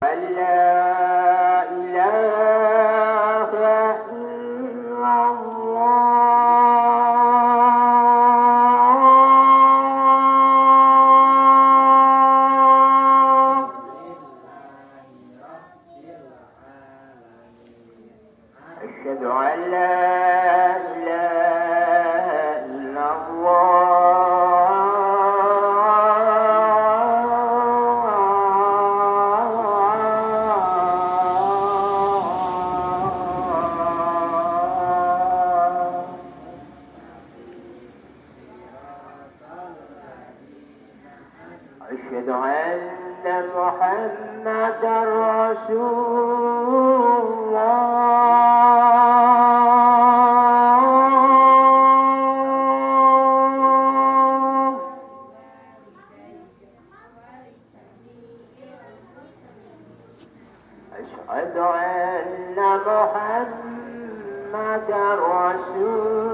أن لا إله إلا الله. أشهد أن لا إله إلا أشهد أن محمدا رسول الله. أشهد أن محمدا رسول